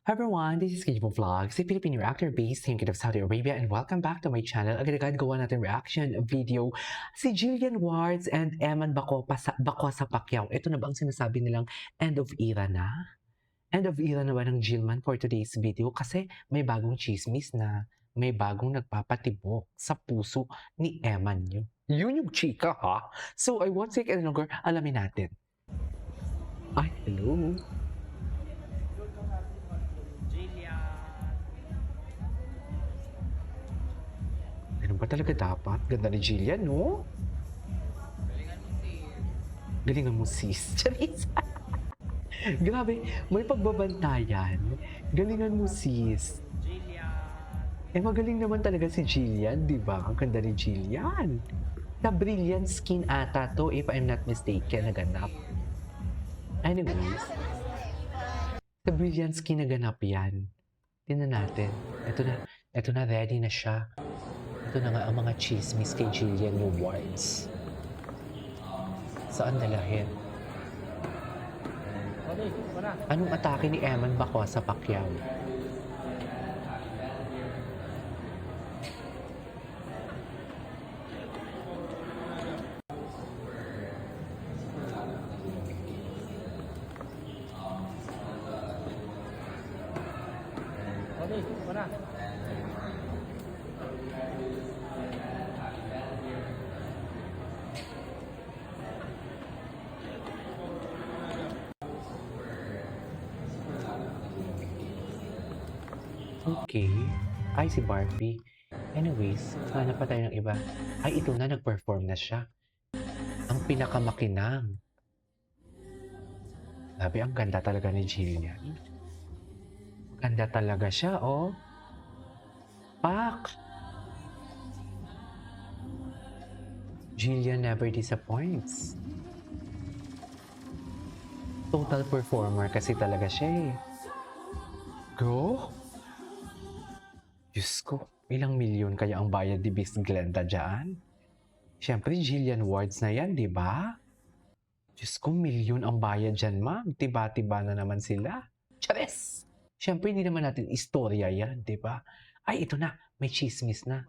Hi everyone, this is Kijibo Vlogs, a Filipino reactor based thinking of Saudi Arabia, and welcome back to my channel. Agad-agad gawa natin reaction video si Jillian Wards and Eman Bacosa Pacquiao. Ito na ba ang sinasabi nilang end of era na? End of era na ba ng Jillman for today's video? Kasi may bagong chismis na may bagong nagpapatibok sa puso ni Eman nyo. Yun yung chika ha? So I won't take any longer, alamin natin. Ay, hello. Ganun ba talaga dapat? Ganda ni Jillian, no? Galingan mo sis. Charis! Grabe, may pagbabantayan. Galingan mo sis. Eh magaling naman talaga si Jillian, di ba? Ang ganda ni Jillian. The brilliant skin ata to, if I'm not mistaken, naganap. Anyways, the brilliant skin naganap yan. Tingnan natin. Ito na, ready na siya. Ito na nga ang mga chismis kay Jillian Wards. Saan dalahin? Anong atake ni Eman Bacosa Pacquiao? Okay. Ay, si Barbie. Anyways, sana pa tayo ng iba. Ay, ito na, nag-perform na siya. Ang pinakamakinang. Sabi, ang ganda talaga ni Jillian. Ganda talaga siya, oh. Pak! Jillian never disappoints. Total performer kasi talaga siya eh. Go! Diyos ko, ilang milyon kaya ang bayad ni Miss Glenda dyan? Siyempre, Jillian Wards na yan, di ba? Diyos ko, milyon ang bayad dyan, ma'am. Tiba-tiba na naman sila. Chares! Siyempre, hindi naman natin istorya yan, di ba? Ay, ito na. May chismis na.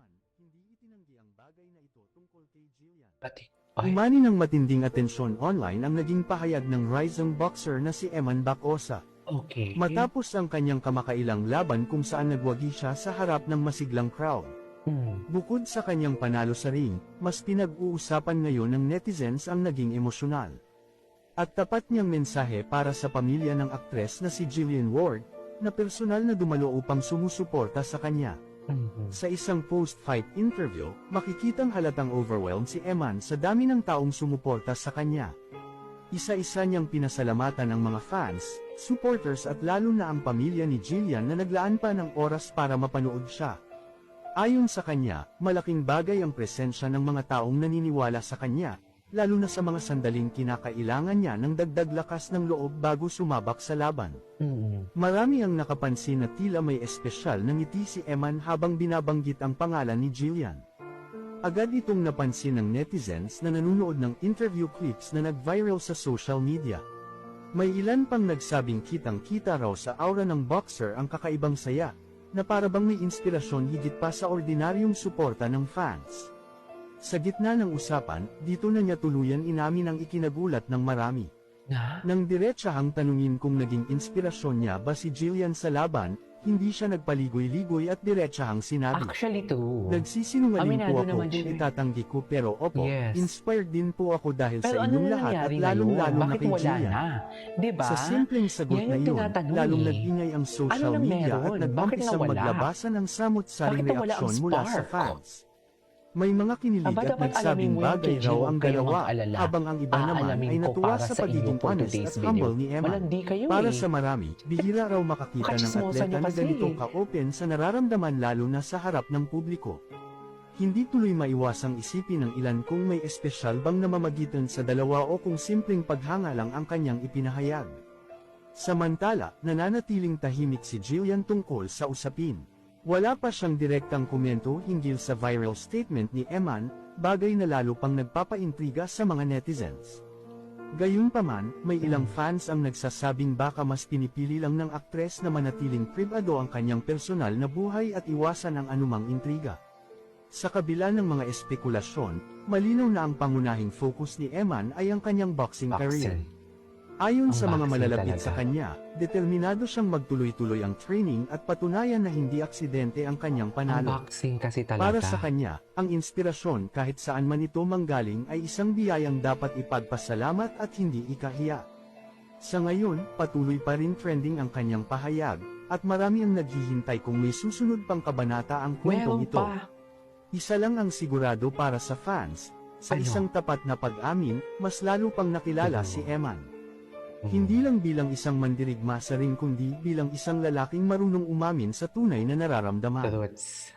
Pati. Ay, Umani ng matinding atensyon online ang naging pahayag ng rising boxer na si Eman Bacosa. okay. Matapos ang kanyang kamakailang laban kung saan nagwagi siya sa harap ng masiglang crowd. Bukod sa kanyang panalo sa ring, mas pinag-uusapan ngayon ng netizens ang naging emosyonal at tapat niyang mensahe para sa pamilya ng aktres na si Jillian Ward, na personal na dumalo upang sumusuporta sa kanya. Sa isang post-fight interview, makikitang halatang overwhelmed si Eman sa dami ng taong sumuporta sa kanya. Isa-isa niyang pinasalamatan ang mga fans, supporters at lalo na ang pamilya ni Jillian na naglaan pa ng oras para mapanood siya. Ayon sa kanya, malaking bagay ang presensya ng mga taong naniniwala sa kanya, lalo na sa mga sandaling kinakailangan niya ng dagdag lakas ng loob bago sumabak sa laban. Marami ang nakapansin na tila may espesyal na ngiti si Eman habang binabanggit ang pangalan ni Jillian. Agad itong napansin ng netizens na nanunood ng interview clips na nag-viral sa social media. May ilan pang nagsabing kitang-kita raw sa aura ng boxer ang kakaibang saya, na para bang may inspirasyon higit pa sa ordinaryong suporta ng fans. Sa gitna ng usapan, dito na niya tuluyan inamin ang ikinagulat ng marami. Nang diretsahang tanungin kung naging inspirasyon niya ba si Jillian sa laban, hindi siya nagpaligoy-ligoy at diretsahang sinabi. Actually, too. Nagsisinungaling Aminado po ako naman kung siya. itatanggi ko pero opo, Yes. inspired din po ako dahil Pero sa ano inyong na lahat at nangyari lalong-lalo ngayon? na Bakit kay wala Jillian. na? Diba? Sa simpleng sagot Yan na yung iyon, tinatanong lalong eh. nag-ingay ang social Ano na media at meron? Bakit nagumpisang nawala? maglabasan ng samut-saring Bakit nawala ang reaksyon mula sa spark? fans. May mga kinilig Aba, at dapat alamin nagsabing mo yan, bagay KG, raw huwag ang kayong dalawa, mag-alala. habang ang iba naman Aalamin ay ko natuwa para sa sa pagiging iyo for honest today's at video. humble ni Eman. Malandi kayo Para eh. sa marami, bihira raw makakita ng Kachismosa atleta niyo na kasi. ganito ka-open sa nararamdaman lalo na sa harap ng publiko. Hindi tuloy maiwasang isipin ng ilan kung may espesyal bang namamagitan sa dalawa o kung simpleng paghanga lang ang kanyang ipinahayag. Samantala, nananatiling tahimik si Jillian tungkol sa usapin. Wala pa siyang direktang komento hinggil sa viral statement ni Eman, bagay na lalo pang nagpapaintriga sa mga netizens. Gayunpaman, may ilang fans ang nagsasabing baka mas pinipili lang ng aktres na manatiling pribado ang kanyang personal na buhay at iwasan ang anumang intriga. Sa kabila ng mga espekulasyon, malinaw na ang pangunahing focus ni Eman ay ang kanyang boxing career. Ayon Ang sa mga boxing malalapit talaga. sa kanya, determinado siyang magtuloy-tuloy ang training at patunayan na hindi aksidente ang kanyang Ang panalo. boxing kasi talaga. Para sa kanya, ang inspirasyon kahit saan man ito manggaling ay isang biyayang dapat ipagpasalamat at hindi ikahiya. Sa ngayon, patuloy pa rin trending ang kanyang pahayag, at marami ang naghihintay kung may susunod pang kabanata ang kwentong Meron ito. pa. Isa lang ang sigurado para sa fans, sa Ano? isang tapat na pag-amin, mas lalo pang nakilala Ano? si Eman. Mm. Hindi lang bilang isang mandirigma sa ring kundi bilang isang lalaking marunong umamin sa tunay na nararamdaman. Truths.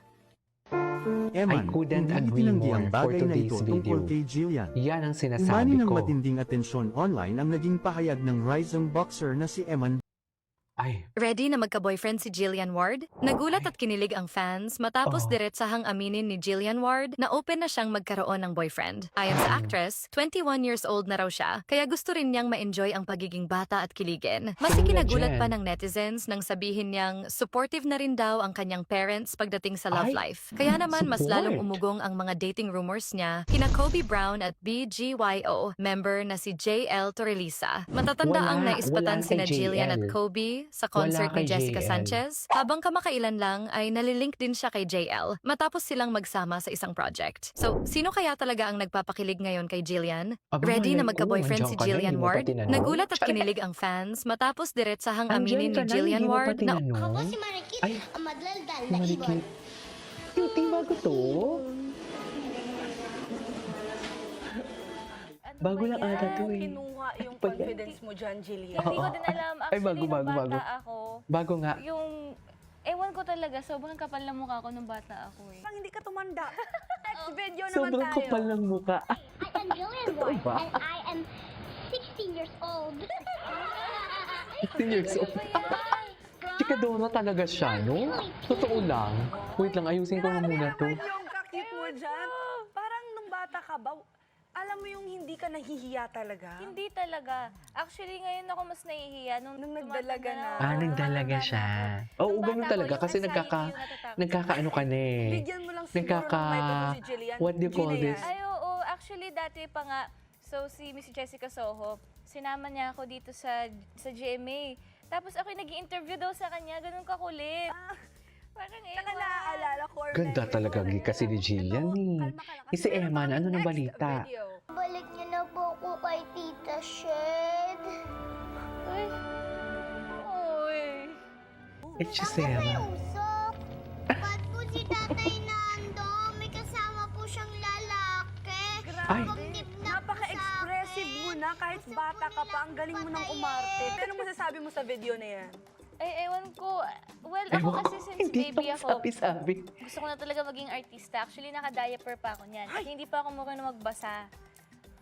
Eman, I couldn't hindi agree itinanggi ang more for bagay na today's ito tungkol video. kay Jillian. Yan ang Umani sinasabi ng ko. matinding atensyon online ang naging pahayag ng rising boxer na si Eman. Ay, Ready na magka-boyfriend si Jillian Ward? Nagulat at kinilig ang fans matapos Oh. diretsahang aminin ni Jillian Ward na open na siyang magkaroon ng boyfriend. Ayon sa actress, 21 years old na raw siya, kaya gusto rin niyang ma-enjoy ang pagiging bata at kiligin. Mas Tulad ikinagulat pa yan. ng netizens nang sabihin niyang supportive na rin daw ang kanyang parents pagdating sa love Ay, life. Kaya naman mas lalong support. umugong ang mga dating rumors niya kina Kobe Brown at BGYO, member na si JL Torrelisa. Matatanda ang Wala naispatan kay sina Jillian at JL. Kobe sa concert Wala ni kay Jessica JL. Sanchez, habang kamakailan lang ay nalilink din siya kay JL matapos silang magsama sa isang project. So, sino kaya talaga ang nagpapakilig ngayon kay Jillian? Aba, Ready na malay ko, magka-boyfriend si andyan ka na, Jillian hindi mo pa Ward? tinanong. Nagulat at Charing. kinilig ang fans matapos diretsahang andyan aminin ka ni na, Jillian hindi mo pa Ward na Ako tinanong. si Marikit, Ay, ang madaldal si na Marikit. ibon. Cutie bago to. Ano Bago ba lang ata yan? to eh. Kinuha yung Ba yan? confidence mo dyan, Jillian. Hindi ko din alam. Ay, Actually, bago, nung bago, bata bago. ako, Bago nga. yung... Ewan ko talaga, sobrang kapal ng mukha ko nung bata ako eh. Parang hindi ka tumanda. Next video naman Sobrang tayo. kapal ng mukha. I am Jillian Ward, ba? and I am 16 years old. 16 years old. Chikadora talaga siya, no? Totoo lang. Wait lang, ayusin ko nga muna to. Grabe yung kakit mo dyan. Parang nung bata ka ba, alam mo yung hindi ka nahihiya talaga? Hindi talaga. Actually, ngayon ako mas nahihiya nung nagdalaga na. Nagdalaga siya. Oo, Nung ganun bata talaga. ako, yung Kasi anxiety yung natatakot. nagkakaano ka na eh. Bigyan mo lang siguro Nagkaka... ng microphone si Jillian. What do you call Gina this? yan. Ay, oo. Actually, dati pa nga, so si Miss Jessica Soho, sinama niya ako dito sa GMA. Tapos ako nag-i-interview daw sa kanya, ganun kakulit. Parang Saka ewan. naaalala ko. or Ganda memory talaga ko rin. kasi ni Jillian Ito, eh. kalma ka lang. Eh, si Kasi Eman, ano nang next balita? video. Balik niyo na po ako kay Tita Shed. Uy. Uy. It's just Bakit may Emma. usok? Ba't po si Tatay Nando? May kasama po siyang lalaki. Ay. Kumdip na po Napaka-expressive sa mo akin. na kahit Gusto bata po ka pa. Ang nilang galing mo ng patayin. umarte. Ano masasabi mo sa video na yan? Ay, ewan ko. Well, ako Ewan ko, kasi since hindi baby pa ako, sabi-sabi. gusto ko na talaga maging artista. Actually, naka-diaper pa ako niyan. At hindi pa ako marunong magbasa.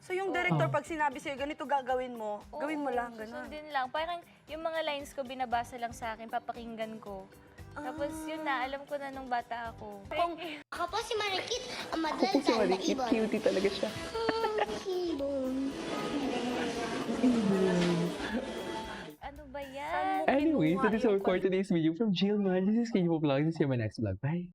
So yung director, Oo. pag sinabi sa'yo, ganito gagawin mo, gawin mo Oo, lang, gano'n. susundin lang. Parang yung mga lines ko, binabasa lang sa akin, papakinggan ko. Tapos yun na, alam ko na nung bata ako. Kung Ako po si Marikit, ang Ako po si madaldal na Marikit, ibon. cutie talaga siya. Ibon. ano ba yan? Anyway, so Kinuha this is all yung for today's video from Jill Man. This is Kenyo Vlog. This is my next vlog. Bye!